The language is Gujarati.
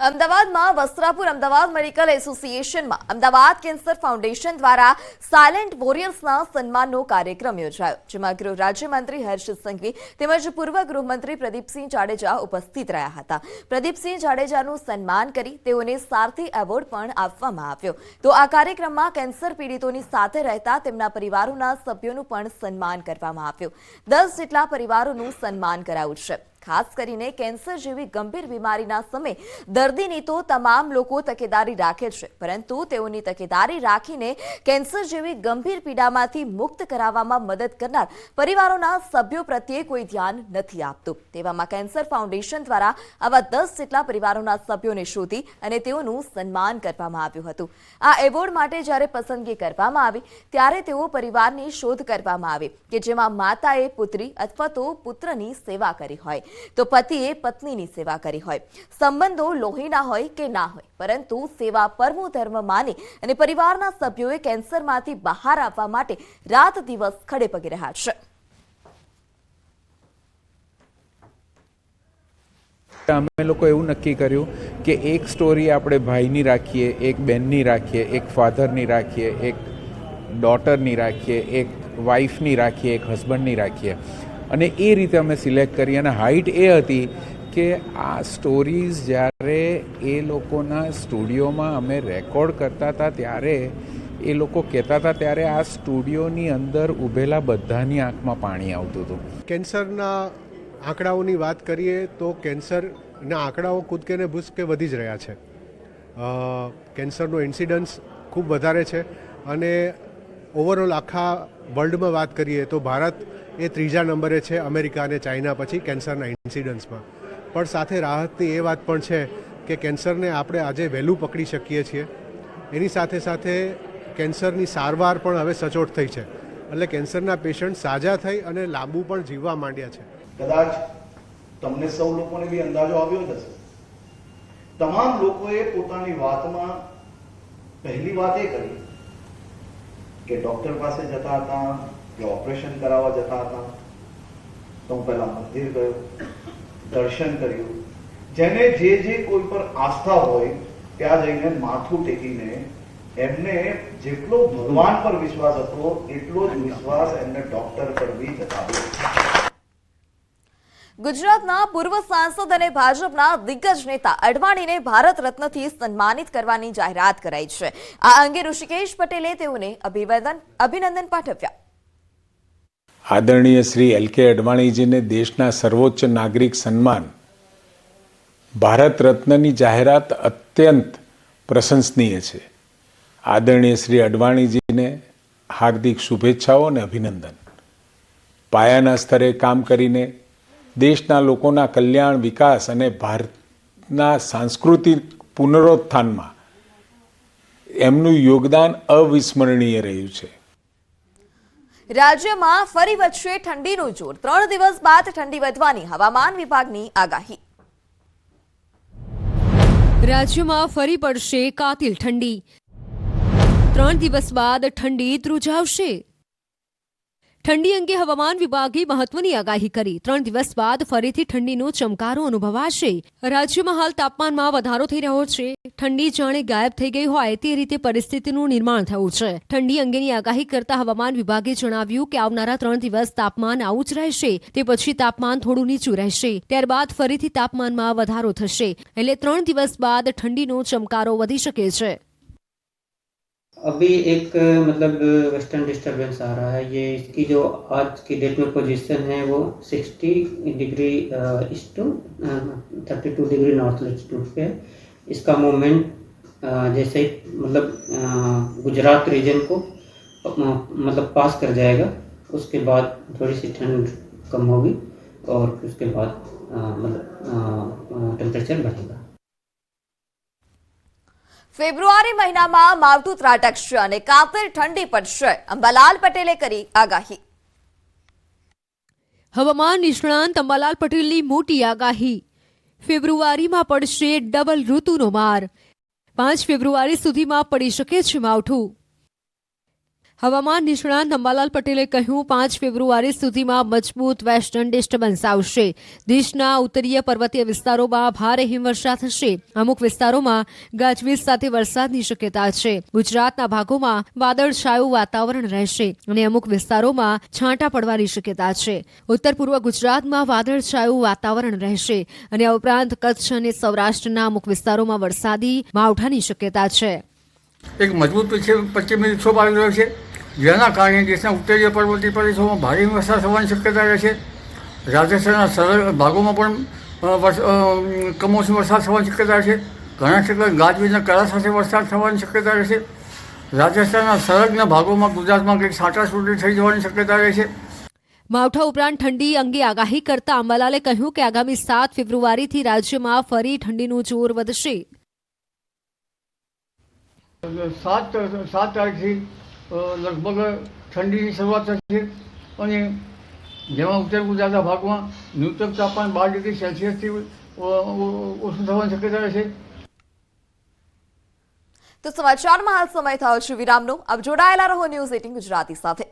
અમદાવાદમાં વસ્ત્રાપુર અમદાવાદ મેડિકલ એસોસિએશનમાં અમદાવાદ કેન્સર ફાઉન્ડેશન દ્વારા સાયલેન્ટ વોરિયર્સના સન્માનનો કાર્યક્રમ યોજાયો, જેમાં ગૃહ રાજ્યમંત્રી હર્ષ સંઘવી તેમજ પૂર્વ ગૃહમંત્રી પ્રદીપસિંહ જાડેજા ઉપસ્થિત રહ્યા હતા। પ્રદીપસિંહ જાડેજાનું સન્માન કરી તેઓને સારથી એવોર્ડ પણ આપવામાં આવ્યો। તો આ કાર્યક્રમમાં કેન્સર પીડિતોની સાથે રહેતા તેમના પરિવારોના સભ્યોનું પણ સન્માન કરવામાં આવ્યું। 10 જેટલા પરિવારોનું સન્માન કરાયું છે। ખાસ કરીને કેન્સર જેવી ગંભીર બીમારીના સમયે દર્દીની તો તમામ લોકો તકેદારી રાખે છે, પરંતુ તેઓની તકેદારી રાખીને કેન્સર જેવી ગંભીર પીડામાંથી મુક્ત કરાવવામાં મદદ કરનાર પરિવારોના સભ્યો પ્રત્યે કોઈ ધ્યાન નથી આપતું। તેવામાં કેન્સર ફાઉન્ડેશન દ્વારા આવા 10 જેટલા પરિવારોના સભ્યોને શોધી અને તેઓનું સન્માન કરવામાં આવ્યું હતું। આ એવોર્ડ માટે જ્યારે પસંદગી કરવામાં આવી ત્યારે તેઓ પરિવારની શોધ કરવામાં આવી કે જેમાં માતાએ પુત્રી અથવા તો પુત્રની સેવા કરી હોય, તો પતિએ પત્નીની સેવા કરી હોય, સંબંધો લોહીના હોય કે ના હોય, પરંતુ સેવા પરમો ધર્મ માની અને પરિવારના સભ્યોએ કેન્સરમાંથી બહાર આવવા માટે રાત દિવસ ખડે પગે રહ્યા છે। અમે લોકો એવું નક્કી કર્યું કે એક સ્ટોરી આપણે ભાઈની રાખીએ, એક બહેનની રાખીએ, એક ફાધરની રાખીએ, એક ડોટરની રાખીએ, એક વાઈફની રાખીએ, એક હસબન્ડની રાખીએ, અને એ રીતે અમે સિલેક્ટ કરી। અને હાઇટ એ હતી કે આ સ્ટોરીઝ જ્યારે એ લોકોના સ્ટુડિયોમાં અમે રેકોર્ડ કરતા હતા ત્યારે એ લોકો કહેતા હતા ત્યારે આ સ્ટુડિયોની અંદર ઊભેલા બધાની આંખમાં પાણી આવતું હતું। કેન્સરના આંકડાઓની વાત કરીએ તો કેન્સરના આંકડાઓ કૂદકે ને ભૂસકે વધી જ રહ્યા છે। કેન્સરનો ઇન્સિડન્સ ખૂબ વધારે છે અને ઓવરઓલ આખા વર્લ્ડમાં વાત કરીએ તો ભારત એ ત્રીજા નંબરે છે અમેરિકા અને ચાઇના પછી કેન્સરના ઇન્સિડન્સમાં। પણ સાથે રાહતની એ વાત પણ છે કે કેન્સરને આપણે આજે વહેલું પકડી શકીએ છીએ। એની સાથે સાથે કેન્સરની સારવાર પણ હવે સચોટ થઈ છે, એટલે કેન્સરના પેશન્ટ સાજા થઈ અને લાંબુ પણ જીવવા માંડ્યા છે। કદાચ તમને સૌ લોકોને બી અંદાજો આવ્યો જ હશે। તમામ લોકોએ પોતાની વાતમાં પહેલી વાત એ કરી કે ડોક્ટર પાસે જતા હતા કે ઓપરેશન કરાવવા જતા હતા તો હું પહેલા મંદિર ગયો, દર્શન કર્યું। જેને જે કોઈ પર આસ્થા હોય ત્યાં જઈને માથું ટેકીને એમને જેટલો ભગવાન પર વિશ્વાસ હતો એટલો જ વિશ્વાસ એમને ડોક્ટર પર બી જતાવ્યો। ગુજરાતના પૂર્વ સાંસદ અને ભાજપના દિગ્ગજ નેતા અડવાણીને ભારત રત્નથી સન્માનિત કરવાની જાહેરાત કરાઈ છે। આ અંગે ઋષિકેશ પટેલે તેઓને અભિનંદન પાઠવ્યા। આદરણીય શ્રી એલ.કે. અડવાણીજીને દેશના સર્વોચ્ચ નાગરિક સન્માન ભારત રત્નની જાહેરાત અત્યંત પ્રશંસનીય છે। આદરણીય શ્રી અડવાણીજીને હાર્દિક શુભેચ્છાઓ અને અભિનંદન। પાયાના સ્તરે કામ કરીને દેશના લોકોના કલ્યાણ, વિકાસ અને ભારતના સાંસ્કૃતિક પુનરોત્થાનમાં એમનું યોગદાન અવિસ્મરણીય રહ્યું છે। રાજ્યમાં ફરી વધશે ઠંડીનું જોર, 3 દિવસ બાદ ઠંડી વધવાની હવામાન વિભાગની આગાહી। રાજ્યમાં ફરી પડશે કાતિલ ઠંડી, 3 દિવસ બાદ ઠંડી ધ્રુજાવશે। ઠંડી અંગે હવામાન વિભાગે મહત્વની આગાહી કરી। 3 દિવસ બાદ ફરીથી ઠંડીનો ચમકારો અનુભવાશે। રાજ્યમાં હાલ તાપમાનમાં વધારો થઈ રહ્યો છે। ઠંડી જાણે ગાયબ થઈ ગઈ હોય તે રીતે પરિસ્થિતિનું નિર્માણ થયું છે। ઠંડી અંગેની આગાહી કરતા હવામાન વિભાગે જણાવ્યું કે આવનારા 3 દિવસ તાપમાન આવું જ રહેશે, તે પછી તાપમાન થોડું નીચું રહેશે, ત્યારબાદ ફરીથી તાપમાનમાં વધારો થશે, એટલે 3 દિવસ બાદ ઠંડીનો ચમકારો વધી શકે છે। अभी एक वेस्टर्न डिस्टर्बेंस आ रहा है। ये इसकी जो आज की डेट में पोजीशन है वो 60 degree east to 32 degree north latitude पे है। इसका मूवमेंट जैसे गुजरात रीजन को पास कर जाएगा, उसके बाद थोड़ी सी ठंड कम होगी और उसके बाद टेम्परेचर बढ़ेगा। ફેબ્રુઆરી મહિનામાં માવઠું ત્રાટકશે અને કાતિલ ઠંડી પડશે, અંબાલાલ પટેલે કરી આગાહી। હવામાન નિષ્ણાંત અંબાલાલ પટેલની મોટી આગાહી। ફેબ્રુઆરીમાં પડશે ડબલ ઋતુનો માર, 5 ફેબ્રુઆરી સુધીમાં પડી શકે છે માવઠું। હવામાન નિષ્ણાંત અંબાલાલ પટેલે કહ્યું 5 ફેબ્રુઆરી સુધીમાં મજબૂત વેસ્ટર્ન ડિસ્ટર્બન્સ આવશે. દેશના ઉત્તરીય પર્વતીય વિસ્તારોમાં ભારે હિમવર્ષા થશે. અમુક વિસ્તારોમાં ગાજવીજ સાથે વરસાદની શક્યતા છે. ગુજરાતના ભાગોમાં વાદળછાયું વાતાવરણ રહેશે અને અમુક વિસ્તારોમાં છાંટા પડવાની શક્યતા છે. ઉત્તર પૂર્વ ગુજરાતમાં વાદળછાયું વાતાવરણ રહેશે અને આ ઉપરાંત કચ્છ અને સૌરાષ્ટ્રના અમુક વિસ્તારોમાં વરસાદી માવઠાની શક્યતા છે. એક મજબૂત પશ્ચિમી વિક્ષોભ આવી રહ્યો છે, જેના કારણે દેશના ઉત્તરીય પર્વતીય પ્રદેશોમાં ભારે વરસાદ થવાની શક્યતા રહેશે. રાજસ્થાનના સરળ ભાગોમાં પણ કમોસમી વરસાદ થવાની શક્યતા છે. ઘણા ક્ષેત્રે ગાજવીજના કરા સાથે વરસાદ થવાની શક્યતા રહેશે. રાજસ્થાનના સંલગ્ન ભાગોમાં ગુજરાતમાં કંઈક છાંટાછૂટી થઈ જવાની શક્યતા રહેશે. માવઠા ઉપરાંત ઠંડી અંગે આગાહી કરતા અંબાલાલે કહ્યું કે આગામી 7 ફેબ્રુઆરીથી રાજ્યમાં ફરી ઠંડીનું જોર વધશે. 7 તારીખથી લગભગ ઠંડીની શરૂઆત થશે અને જેમાં ઉત્તર ગુજરાતના ભાગમાં ન્યૂનતમ તાપમાન 12 ડિગ્રી સેલ્સિયસથી ઓછું થવાની શક્યતા રહેશે. તો સમાચારમાં હાલ સમય થયો છે વિરામનો. આપ જોડાયેલા રહો ન્યૂઝ 18 ગુજરાતી સાથે.